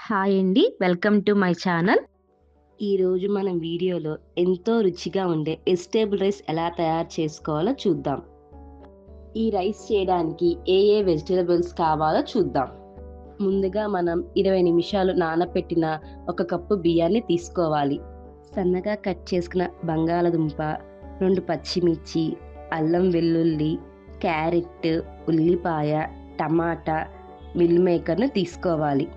Hi అండి. Welcome to my channel. ఈరోజు మనం వీడియోలో ఎంతో రుచిగా ఉండే వెజిటేబుల్ రైస్ ఎలా తయారు చేసుకోవాలో చూద్దాం. ఈ రైస్ చేయడానికి ఏ వెజిటేబుల్స్ కావాలో చూద్దాం. ముందుగా మనం 20 నిమిషాలు నానపెట్టిన 1 కప్పు బియ్యాన్ని తీసుకోవాలి. సన్నగా కట్ చేసుకున్న బంగాళదుంప, 2 పచ్చిమిర్చి, అల్లం వెల్లుల్లి, క్యారెట్, ఉల్లిపాయ, టమాటా, మిల్ మేకర్ను తీసుకోవాలి.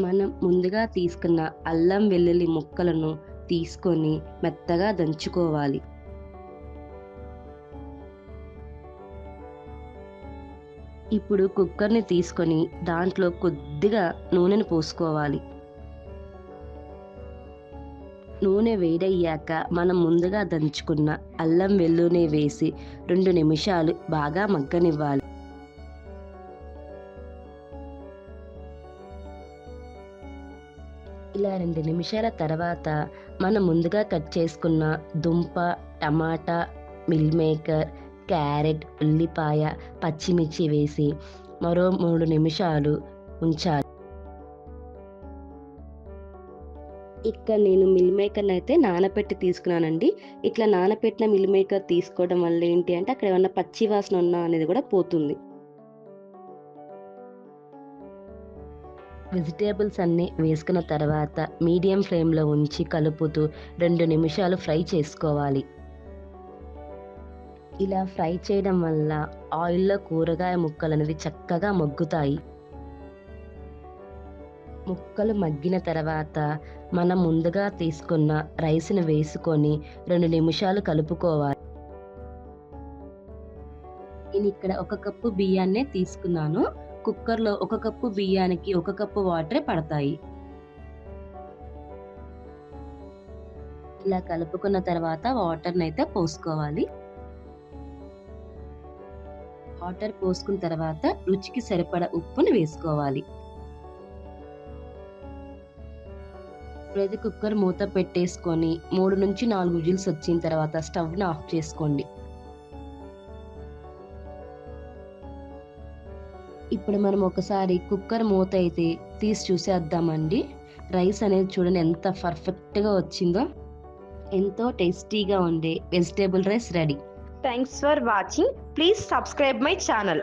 మనం ముందుగా తీసుకున్న అల్లం వెల్లుల్లి ముక్కలను తీసుకొని మెత్తగా దంచుకోవాలి. ఇప్పుడు కుక్కర్ని తీసుకొని దాంట్లో కొద్దిగా నూనెను పోసుకోవాలి. నూనె వేడయ్యాక మనం ముందుగా దంచుకున్న అల్లం వెల్లుల్లి వేసి 2 నిమిషాలు బాగా మగ్గనివ్వాలి. ఇలా 2 నిమిషాల తర్వాత మనం ముందుగా కట్ చేసుకున్న దుంప, టమాటా, మిల్ మేకర్, క్యారెట్, ఉల్లిపాయ, పచ్చిమిర్చి వేసి మరో 3 నిమిషాలు ఉంచాలి. ఇక్కడ నేను మిల్ మేకర్ని అయితే నానబెట్టి తీసుకున్నానండి. ఇట్లా నానబెట్టిన మిల్ మేకర్ తీసుకోవడం వల్ల ఏంటి అంటే అక్కడ ఏమన్నా పచ్చి వాసన ఉన్నా అనేది కూడా పోతుంది. వెజిటేబుల్స్ అన్నీ వేసుకున్న తర్వాత మీడియం ఫ్లేమ్లో ఉంచి కలుపుతూ 2 నిమిషాలు ఫ్రై చేసుకోవాలి. ఇలా ఫ్రై చేయడం వల్ల ఆయిల్లో కూరగాయ ముక్కలు అనేవి చక్కగా మగ్గుతాయి. ముక్కలు మగ్గిన తర్వాత మనం ముందుగా తీసుకున్న రైస్ను వేసుకొని 2 నిమిషాలు కలుపుకోవాలి. నేను ఇక్కడ 1 కప్పు బియ్యాన్నే తీసుకున్నాను. కుక్కర్లో 1 కప్పు బియ్యానికి 1 కప్పు వాటరే పడతాయి. ఇలా కలుపుకున్న తర్వాత వాటర్ని అయితే పోసుకోవాలి. వాటర్ పోసుకున్న తర్వాత రుచికి సరిపడా ఉప్పుని వేసుకోవాలి. ఇప్పుడైతే కుక్కర్ మూత పెట్టేసుకొని 3 నుంచి 4 విజిల్స్ వచ్చిన తర్వాత స్టవ్ని ఆఫ్ చేసుకోండి. ఇప్పుడు మనం ఒకసారి కుక్కర్ మూత అయితే తీసి చూసేద్దామండి. రైస్ అనేది చూడండి ఎంత పర్ఫెక్ట్గా వచ్చిందో. ఎంతో టేస్టీగా ఉండే vegetable rice ready. Thanks for watching. Please subscribe my channel.